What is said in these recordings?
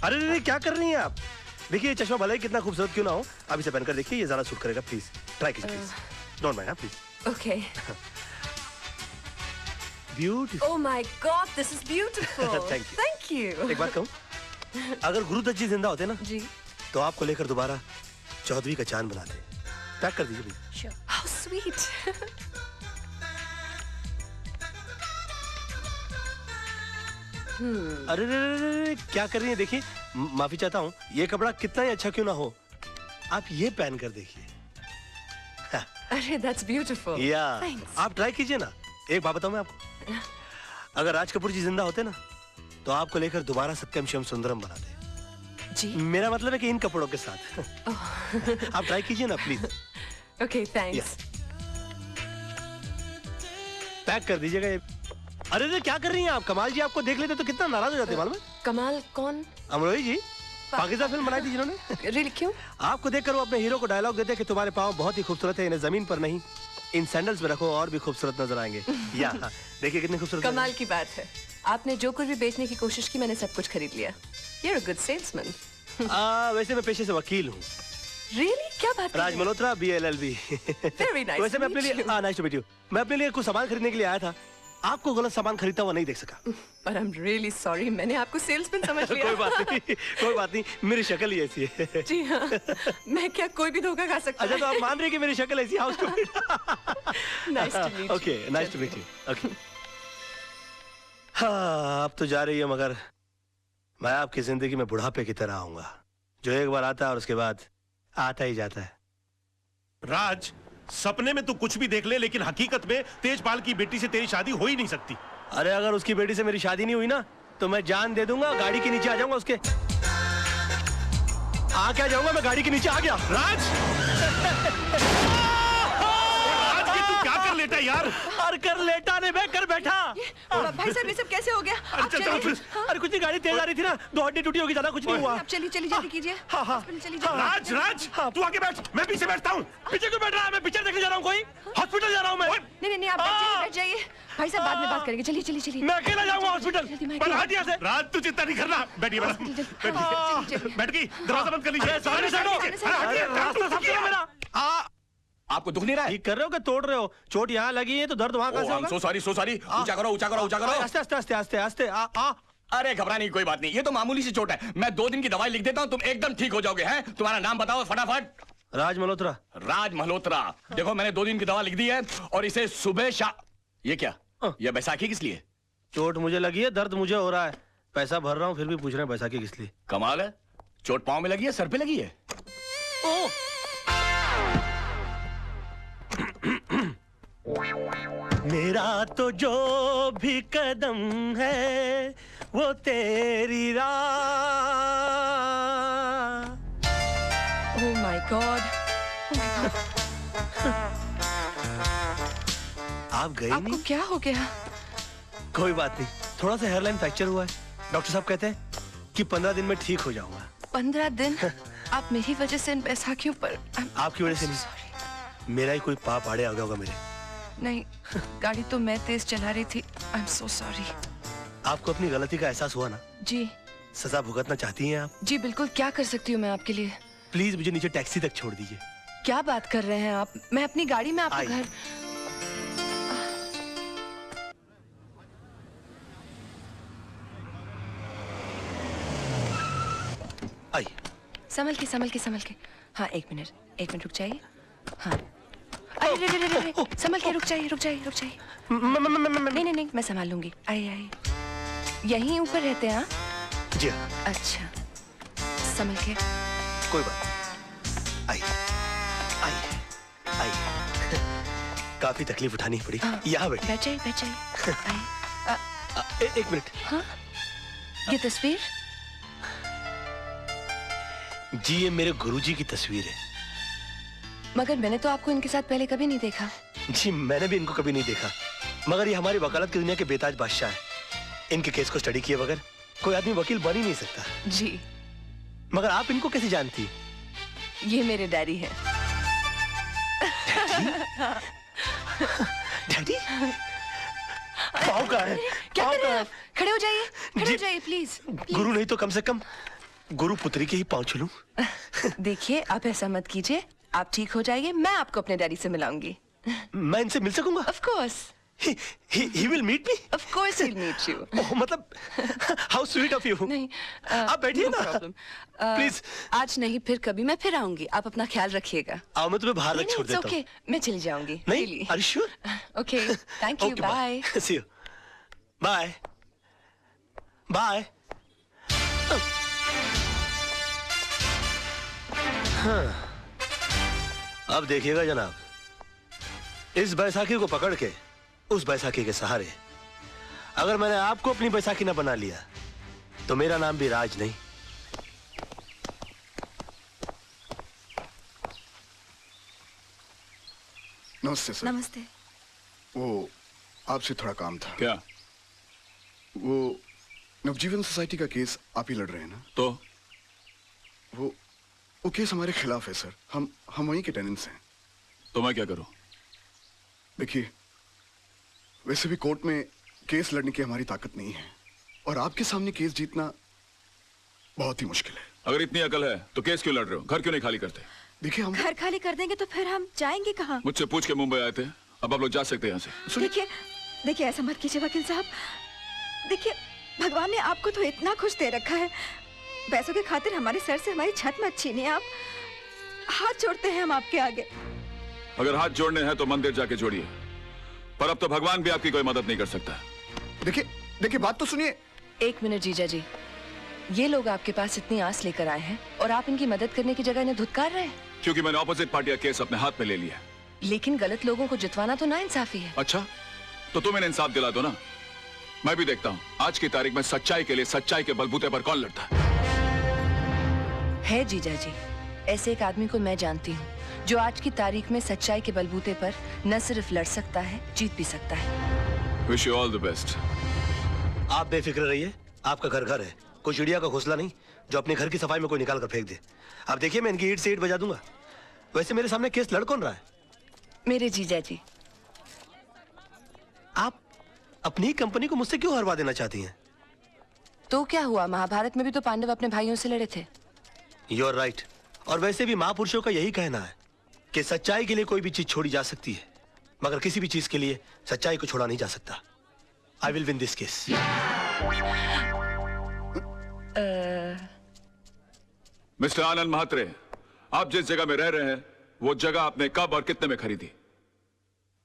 अरे नहीं, क्या कर रही हैं आप? देखिए ये चश्मा भले ही कितना खूबसूरत क्यों ना हो, आप इसे पहनकर देखिए, ये ज्यादा सूट करेगा। प्लीज ट्राई कीजिए, please don't mind, please. Okay. Beautiful. Oh my God, this is beautiful. Thank you. Thank you. एक बात कहूँ, अगर गुरुदत्त जी जिंदा होते ना जी। तो आपको लेकर दोबारा चौधरी का चांद बनाते। पैक कर दीजिए प्लीज। Sure. How sweet. अरे रे रे रे रे, क्या कर रही हैं? देखिए माफी चाहता हूँ, ये कपड़ा कितना ही अच्छा क्यों ना हो, आप ये पहन कर देखिए। अरे that's beautiful. या Thanks. आप ट्राई कीजिए ना। एक बात बताऊं मैं आपको, अगर राज कपूर जी जिंदा होते ना तो आपको लेकर दोबारा सत्यम शिवम सुंदरम बनाते। जी। मेरा मतलब है कि इन कपड़ों के साथ। आप ट्राई कीजिए ना प्लीज। Okay, thanks. पैक कर दीजिएगा ये। अरे रे क्या कर रही हैं आप? कमाल जी आपको देख लेते तो कितना नाराज हो जाते, मालूम है? कमाल कौन? अमरोही जी, पाकिस्तान फिल्म बनाई थी जिन्होंने। Really, क्यों? आपको देखकर वो अपने हीरो को डायलॉग देते कि तुम्हारे पाँव बहुत ही खूबसूरत है, इन्हें जमीन पर नहीं इन सैंडल्स में रखो और भी खूबसूरत नजर आएंगे। या देखिए कितने खूबसूरत। कमाल की बात है, आपने जो कुछ भी बेचने की कोशिश की मैंने सब कुछ खरीद लिया। You're a good salesman. वैसे मैं पेशे से वकील हूँ। Really? क्या बात कर राज रहे हैं? मल्होत्रा, BLLB। Very nice वैसे मैं to अपने meet लिए you. Nice to meet you. मैं अपने लिए कुछ सामान खरीदने के लिए आया था, आपको गलत सामान खरीदता हुआ नहीं देख सका। But I'm really sorry, मैंने आपको सेल्समैन समझ लिया। कोई बात नहीं, कोई बात नहीं, मेरी शक्ल ही ऐसी है। जी हाँ, मैं क्या कोई भी धोखा खा सकता अच्छा तो आप मान रही कि मेरी शक्ल ऐसी? How stupid. Nice to meet you. Okay, nice to meet you. Okay. हाँ, अब तो जा रही है, मगर मैं आपकी जिंदगी में बुढ़ापे की तरह आऊंगा, जो एक बार आता है और उसके बाद आता ही जाता है। राज, सपने में तू कुछ भी देख ले, लेकिन हकीकत में तेजपाल की बेटी से तेरी शादी हो ही नहीं सकती। अरे अगर उसकी बेटी से मेरी शादी नहीं हुई ना तो मैं जान दे दूंगा, गाड़ी के नीचे आ जाऊंगा उसके। आ क्या जाऊंगा, मैं गाड़ी के नीचे आ गया। राज! राज, ये तू क्या कर लेटा यार? और कर लेटा नहीं, मैं कर बैठा। भाई साहब ये सब कैसे हो गया? आप चल, चल, चलिए। चल। अरे कुछ नहीं, गाड़ी तेज आ रही थी ना, दो हड्डी टूटी होगी, ज्यादा कुछ नहीं हुआ। आप चलिए चलिए जल्दी कीजिए। हाँ, हाँ। हॉस्पिटल चलिए जल्दी। राज, राज, तू आगे बैठ, मैं पीछे बैठता हूँ। पीछे क्यों बैठ रहा है? मैं पिक्चर देखने जा रहा हूँ, कोई हॉस्पिटल जा रहा हूँ मैं। नहीं आप बैठ जाइए। भाई साहब बाद में बात करेंगे, चलिए चलिए चलिए। मैं अकेला जाऊंगा हॉस्पिटल। जल्दी मैं पर अकेला- हट यहाँ से। राज, तू चिंता नहीं करना। बैठिए मैडम, बैठिए। बैठ गई, दरवाजा बंद कर लीजिए। अरे, सामने से हटो। अरे, रास्ता साफ करो मेरा। आपको दुख नहीं रहा है? ठीक कर रहे हो कि तोड़ रहे हो? चोट यहाँ लगी है तो दर्द वहाँ कहाँ से होगा? सो सॉरी ऊंचा करो ऊंचा करो ऊंचा करो। आस्ते आस्ते आस्ते आस्ते आस्ते अरे घबराने की कोई बात नहीं, ये तो मामूली सी चोट है। मैं 2 दिन की दवाई लिख देता हूँ, तुम एकदम ठीक हो जाओगे। हैं? तुम्हारा नाम बताओ फटाफट। राज मल्होत्रा। राज मल्होत्रा। देखो मैंने 2 दिन की दवा लिख दी है और इसे सुबह ये क्या? ये बैसाखी किस लिए? चोट मुझे लगी है, दर्द मुझे हो रहा है, पैसा भर रहा हूँ, फिर भी पूछ रहे हैं बैसाखी किस लिए। कमाल है, चोट पाँव में लगी है, सर पे लगी है। मेरा तो जो भी कदम है वो तेरी राह। Oh my God. आप गए आपको नहीं? क्या हो गया? कोई बात नहीं, थोड़ा सा हेयरलाइन फ्रैक्चर हुआ है। डॉक्टर साहब कहते हैं कि 15 दिन में ठीक हो जाऊंगा। 15 दिन? आप मेरी वजह से इन बैसाखियों पर। आपकी वजह से नहीं, मेरा ही कोई पाप आड़े आ गया होगा मेरे। नहीं, गाड़ी तो मैं तेज चला रही थी। I am so sorry. आपको अपनी गलती का एहसास हुआ ना? जी सजा भुगतना चाहती हैं आप? जी बिल्कुल, क्या कर सकती हूँ मैं आपके लिए? प्लीज मुझे नीचे टैक्सी तक छोड़ दीजिए। क्या बात कर रहे हैं आप? मैं अपनी गाड़ी में आपका आइए। घर। आई। संभल के। हाँ एक मिनट रुक जाइए। हाँ अरे रे, संभल के रुक जाइए। नहीं मैं संभाल लूंगी। आइए यहीं ऊपर रहते हैं? हाँ जी हाँ। अच्छा संभल के। कोई बात। आई। काफी तकलीफ उठानी पड़ी। यहाँ बैठ जाइए। एक मिनट। हाँ ये तस्वीर? जी ये मेरे गुरुजी की तस्वीर है। मगर मैंने तो आपको इनके साथ पहले कभी नहीं देखा। जी मैंने भी इनको कभी नहीं देखा, मगर ये हमारी वकालत की दुनिया के बेताज बादशाह हैं। इनके केस को स्टडी किए बगैर कोई आदमी वकील बन ही नहीं सकता। जी मगर आप इनको कैसे जानती? ये मेरे डैडी हैं। डैडी? पाँव कहाँ है? क्या पाँव कर रहे कहाँ हैं है? आप? खड़े हो जाइए प्लीज। गुरु नहीं तो कम से कम गुरु पुत्री के ही पांव छूलूं? देखिए आप ऐसा मत कीजिए, आप ठीक हो जाइए, मैं आपको अपने डैडी से मिलाऊंगी। मैं इनसे मिल सकूंगा? Of course. He will meet me? Of course he'll meet you। ओह, मतलब हाउ स्वीट ऑफ यू। नहीं आप बैठिए ना। Problem please. आज नहीं, फिर कभी मैं फिर आऊंगी, आप अपना ख्याल रखिएगा। आओ, मैं तुम्हें बाहर रख छोड़ देता हूँ। ओके, मैं चली जाऊंगी। नहीं, are you sure? Okay, thank you, bye. See you. Bye bye. अब देखिएगा जनाब, इस बैसाखी को पकड़ के उस बैसाखी के सहारे अगर मैंने आपको अपनी बैसाखी ना बना लिया तो मेरा नाम भी राज नहीं। नमस्ते सर। नमस्ते। वो आपसे थोड़ा काम था। क्या? वो नवजीवन सोसाइटी का केस आप ही लड़ रहे हैं ना? तो वो केस हमारे खिलाफ है सर। हम वहीं के टेनेंट्स हैं। तो मैं क्या करूं? देखिए, वैसे भी कोर्ट में केस लड़ने की हमारी ताकत नहीं है और आपके सामने केस जीतना बहुत ही मुश्किल है। अगर इतनी अकल है तो केस क्यों लड़ रहे हो? घर क्यों नहीं खाली करते? देखिए, हम घर खाली कर देंगे तो फिर हम जाएंगे कहाँ? मुझसे पूछ के मुंबई आए थे, अब आप लोग जा सकते हैं यहाँ से। देखिए ऐसा मत कीजिए वकील साहब। देखिए, भगवान ने आपको तो इतना खुश दे रखा है, पैसों के खातिर हमारे सर से हमारी छत मत छीनिए। आप, हाथ जोड़ते हैं हम आपके आगे। अगर हाथ जोड़ने हैं तो मंदिर जाके जोड़िए, पर अब तो भगवान भी आपकी कोई मदद नहीं कर सकता। देखिए बात तो सुनिए। एक मिनट जीजा जी, ये लोग आपके पास इतनी आस लेकर आए हैं और आप इनकी मदद करने की जगह इन्हें धुतकार रहे हैं। क्योंकि मैंने ऑपोजिट पार्टी का केस अपने हाथ में ले लिया। लेकिन गलत लोगों को जितवाना तो नाइंसाफी है। अच्छा, तो तुम इन्हें इंसाफ दिला दो ना। मैं भी देखता हूँ आज की तारीख में सच्चाई के लिए सच्चाई के बलबूते पर कौन लड़ता है। जीजा जी, ऐसे एक आदमी को मैं जानती हूँ जो आज की तारीख में सच्चाई के बलबूते पर न सिर्फ लड़ सकता है, जीत भी सकता है। Wish you all the best. आप बेफिक्र रहिए, आपका घर घर है, कोई चिड़िया का घोंसला नहीं जो अपने घर की सफाई में कोई निकाल कर फेंक दे। अब देखिए, मैं इनकी ईंट से ईंट बजा दूंगा। वैसे मेरे सामने केस लड़ कौन रहा है? मेरे जीजा जी। आप अपनी कंपनी को मुझसे क्यों हरवा देना चाहती हैं? तो क्या हुआ, महाभारत में भी तो पांडव अपने भाइयों से लड़े थे। You are right. और वैसे भी महापुरुषों का यही कहना है कि सच्चाई के लिए कोई भी चीज छोड़ी जा सकती है, मगर किसी भी चीज के लिए सच्चाई को छोड़ा नहीं जा सकता। I will win this case. Mister Anand Mhatre, आप जिस जगह में रह रहे हैं वो जगह आपने कब और कितने में खरीदी?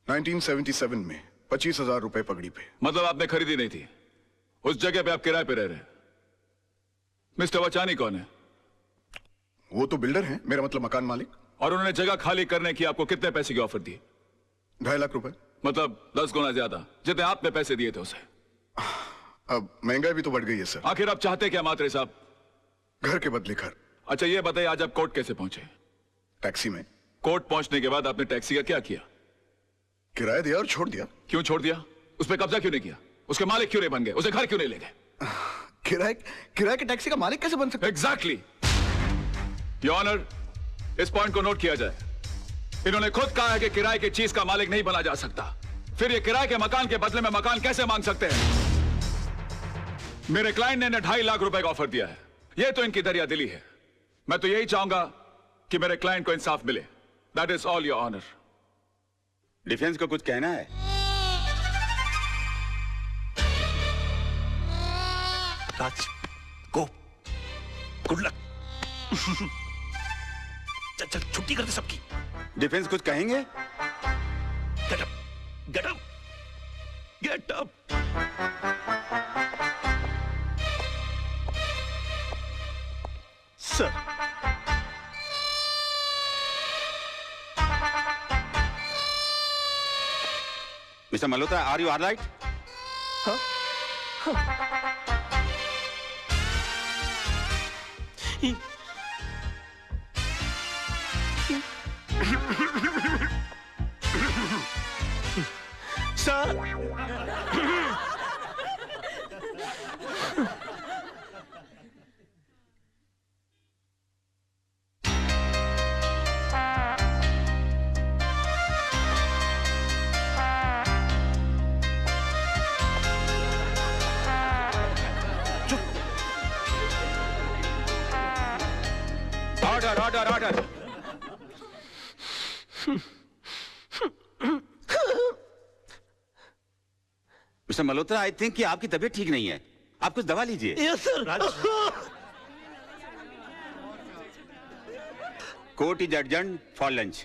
1977 में 25,000 रुपए पगड़ी पे। मतलब आपने खरीदी नहीं थी, उस जगह पे आप किराए पे रह रहे हैं। मिस्टर वचानी कौन है? वो तो बिल्डर हैं, मेरा मतलब मकान मालिक। और उन्होंने जगह खाली करने की आपको कितने पैसे की ऑफर दी? 2.5 लाख रुपए। मतलब 10 गुना ज्यादा जितने आपने पैसे दिए थे उसे। अब महंगाई भी तो बढ़ गई है सर। आखिर आप चाहते क्या मात्रे साहब? घर के बदले घर। अच्छा ये बताइए, आज आप कोर्ट कैसे पहुंचे? टैक्सी में। कोर्ट पहुंचने के बाद आपने टैक्सी का क्या किया? किराया दिया और छोड़ दिया। क्यों छोड़ दिया? उस पर कब्जा क्यों नहीं किया? उसके मालिक क्यों नहीं बन गए? उसे घर क्यों नहीं ले गए? किराए के टैक्सी का मालिक कैसे बन सकता? एग्जैक्टली। योर ऑनर, इस पॉइंट को नोट किया जाए। इन्होंने खुद कहा है कि किराए की चीज का मालिक नहीं बना जा सकता, फिर ये किराए के मकान के बदले में मकान कैसे मांग सकते हैं? मेरे क्लाइंट ने इन्हें 2.5 लाख रुपए का ऑफर दिया है। ये तो इनकी दरिया दिली है। मैं तो यही चाहूंगा कि मेरे क्लाइंट को इंसाफ मिले। That is all your honour. Defence को कुछ कहना है? Raj, go, good luck. चल छुट्टी करते सबकी। डिफेंस कुछ कहेंगे? Get up, get up, get up. Sir, mister Malhotra, are you alright? Sir, order order order. Mister Malhotra, I think कि आपकी तबीयत ठीक नहीं है, आप कुछ दवा लीजिए। Yes sir. Court is adjourned for lunch.